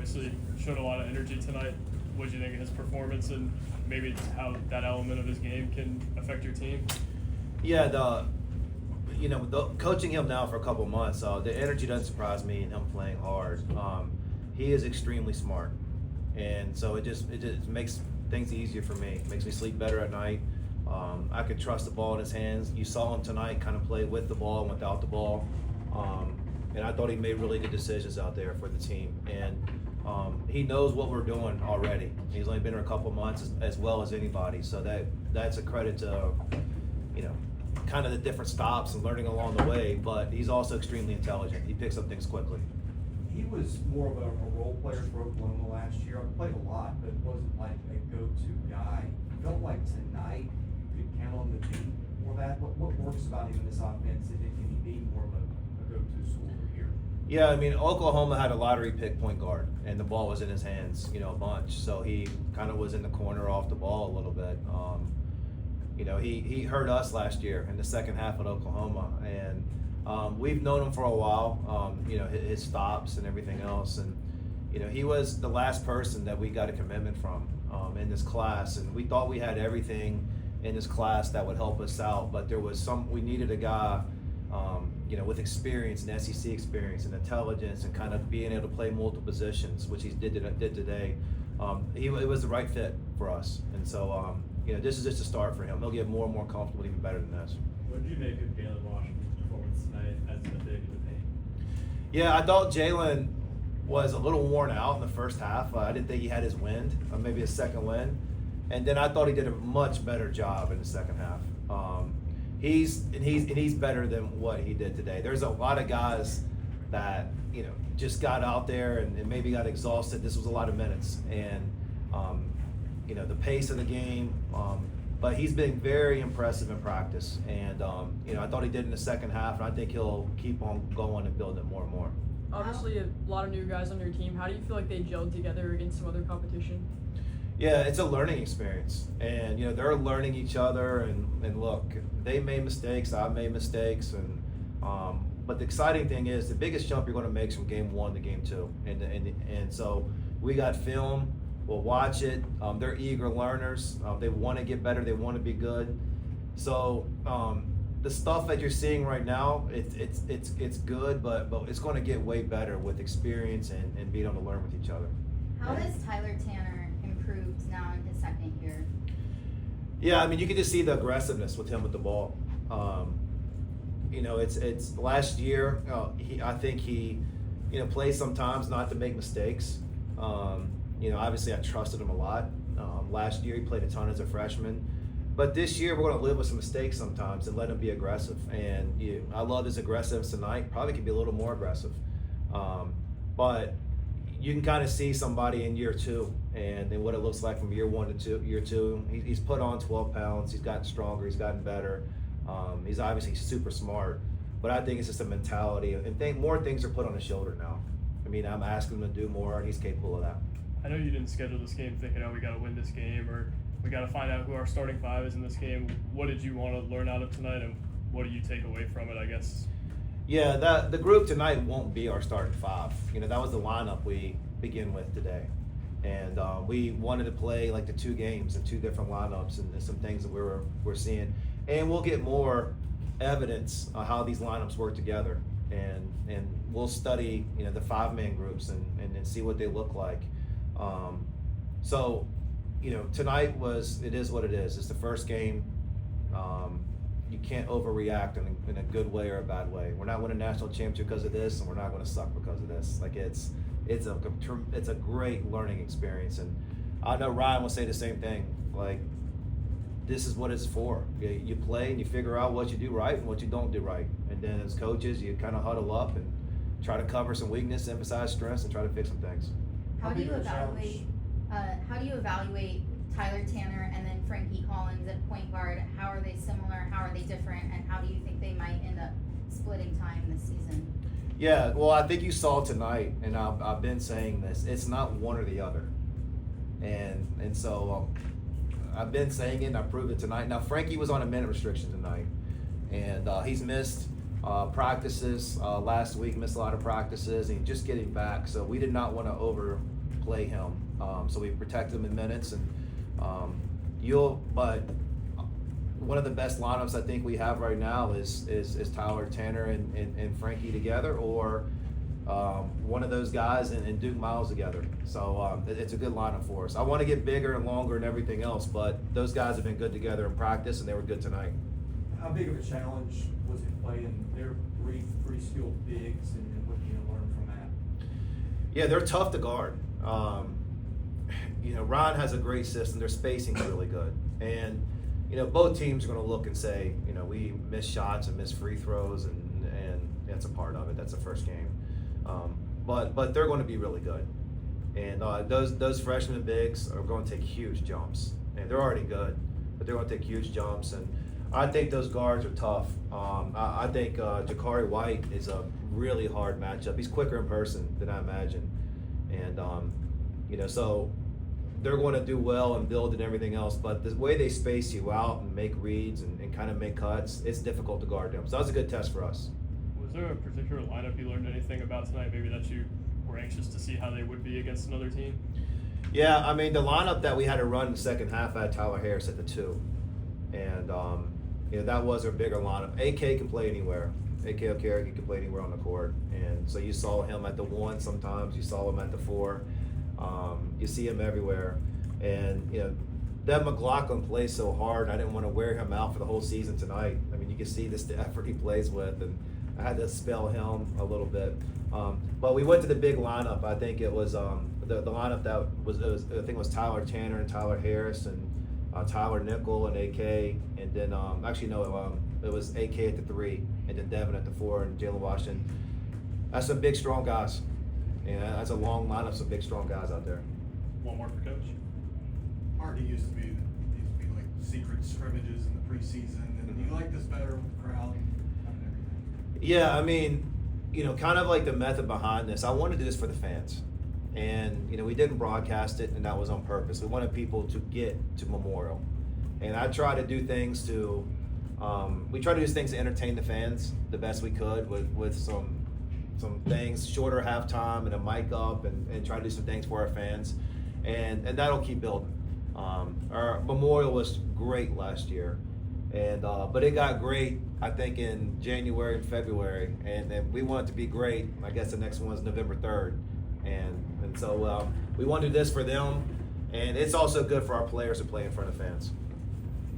obviously showed a lot of energy tonight. What do you think of his performance and maybe how that element of his game can affect your team? Yeah, coaching him now for a couple months, the energy doesn't surprise me in him playing hard. He is extremely smart, and so it just makes things easier for me. It makes me sleep better at night. I could trust the ball in his hands. You saw him tonight kind of play with the ball and without the ball, and I thought he made really good decisions out there for the team. And he knows what we're doing already. He's only been here a couple months as well as anybody, so that's a credit to kind of the different stops and learning along the way. But he's also extremely intelligent. He picks up things quickly. He was more of a role player for Oklahoma last year. I played a lot, but wasn't like a go-to guy. Felt like tonight you could count on the team for that. What works about him in this offense, and can he be more of a go-to scorer here? Yeah, I mean, Oklahoma had a lottery pick point guard, and the ball was in his hands, a bunch. So he kind of was in the corner off the ball a little bit. He hurt us last year in the second half at Oklahoma, and we've known him for a while. His stops and everything else, and he was the last person that we got a commitment from in this class, and we thought we had everything in this class that would help us out, but we needed a guy with experience and SEC experience and intelligence and kind of being able to play multiple positions, which he did today. It was the right fit for us, and so this is just a start for him. He'll get more and more comfortable, even better than this. What did you make of Jalen Washington's performance tonight as the big in the paint? Yeah, I thought Jalen was a little worn out in the first half. I didn't think he had his wind, or maybe his second wind, and then I thought he did a much better job in the second half. He's better than what he did today. There's a lot of guys that just got out there and maybe got exhausted. This was a lot of minutes, and the pace of the game. But he's been very impressive in practice, and I thought he did in the second half, and I think he'll keep on going and building it more and more. Obviously, a lot of new guys on your team. How do you feel like they gelled together against some other competition? Yeah, it's a learning experience, and they're learning each other. And look, they made mistakes, I made mistakes, and but the exciting thing is the biggest jump you're going to make is from game 1 to game 2, and so we got film. We'll watch it. They're eager learners. They want to get better. They want to be good. So the stuff that you're seeing right now, it's good, but it's going to get way better with experience and being able to learn with each other. How has Tyler Tanner improved now in his second year? Yeah, I mean, you can just see the aggressiveness with him with the ball. It's last year. I think he plays sometimes not to make mistakes. Obviously I trusted him a lot. Last year he played a ton as a freshman. But this year we're going to live with some mistakes sometimes and let him be aggressive. And I love his aggressiveness tonight. Probably could be a little more aggressive. But you can kind of see somebody in year 2 and what it looks like from year 1 to year 2. He's put on 12 pounds. He's gotten stronger. He's gotten better. He's obviously super smart. But I think it's just a mentality. And more things are put on his shoulder now. I mean, I'm asking him to do more, and he's capable of that. I know you didn't schedule this game thinking, we got to win this game, or we got to find out who our starting 5 is in this game. What did you want to learn out of tonight, and what do you take away from it, I guess? Yeah, the group tonight won't be our starting 5. That was the lineup we begin with today. And we wanted to play like the 2 games and 2 different lineups, and there's some things that we're seeing. And we'll get more evidence on how these lineups work together. And we'll study, the 5-man groups and see what they look like. Tonight it is what it is. It's the first game. You can't overreact in a good way or a bad way. We're not winning a national championship because of this, and we're not going to suck because of this. Like it's a great learning experience, and I know Ryan will say the same thing. Like, this is what it's for. You play and you figure out what you do right and what you don't do right, and then as coaches, you kind of huddle up and try to cover some weakness, emphasize strengths, and try to fix some things. How do you evaluate Tyler Tanner and then Frankie Collins at point guard? How are they similar? How are they different? And how do you think they might end up splitting time this season? Yeah, well, I think you saw tonight, and I've been saying this. It's not one or the other, and so I've been saying it, and I proved it tonight. Now Frankie was on a minute restriction tonight, and he's missed practices last week. Missed a lot of practices, and he's just getting back. So we did not want to play him. So we protect him in minutes, and but one of the best lineups I think we have right now is Tyler Tanner and Frankie together, or one of those guys and Duke Miles together. So it's a good lineup for us. I want to get bigger and longer and everything else, but those guys have been good together in practice, and they were good tonight. How big of a challenge was it playing their three skilled bigs, and what can you learn from that? Yeah, they're tough to guard. Ron has a great system. Their spacing's really good, and both teams are going to look and say, we miss shots and miss free throws, and that's a part of it. That's the first game, but they're going to be really good, and those freshmen bigs are going to take huge jumps, and they're already good, but they're going to take huge jumps, and I think those guards are tough. I think Jakari White is a really hard matchup. He's quicker in person than I imagine, and so they're going to do well and build and everything else, but the way they space you out and make reads and kind of make cuts, it's difficult to guard them. So that was a good test for us. Was there a particular lineup you learned anything about tonight, maybe that you were anxious to see how they would be against another team? Yeah, I mean, the lineup that we had to run in the second half had Tyler Harris at the 2. And, that was our bigger lineup. AK can play anywhere. AK O'Carrick can play anywhere on the court. And so you saw him at the 1 sometimes. You saw him at the 4. You see him everywhere. And, Dev McLaughlin plays so hard. I didn't want to wear him out for the whole season tonight. I mean, you can see the effort he plays with, and I had to spell him a little bit. But we went to the big lineup. I think it was the lineup that was I think it was Tyler Tanner and Tyler Harris and Tyler Nickel and AK, and then it was AK at the 3, and then Devin at the 4, and Jalen Washington. That's some big, strong guys. That's a long lineup, some big, strong guys out there. One more for Coach. Hard to used to be like secret scrimmages in the preseason, and do you like this better with the crowd and everything? Yeah, I mean, kind of like the method behind this. I wanted to do this for the fans, and we didn't broadcast it, and that was on purpose. We wanted people to get to Memorial, and I try to do things to. We try to do things to entertain the fans the best we could with some things, shorter halftime and a mic up, and try to do some things for our fans, and that'll keep building. Our Memorial was great last year, and but it got great, I think, in January and February, and we want it to be great. I guess the next one's November 3rd, and so we want to do this for them, and it's also good for our players to play in front of fans.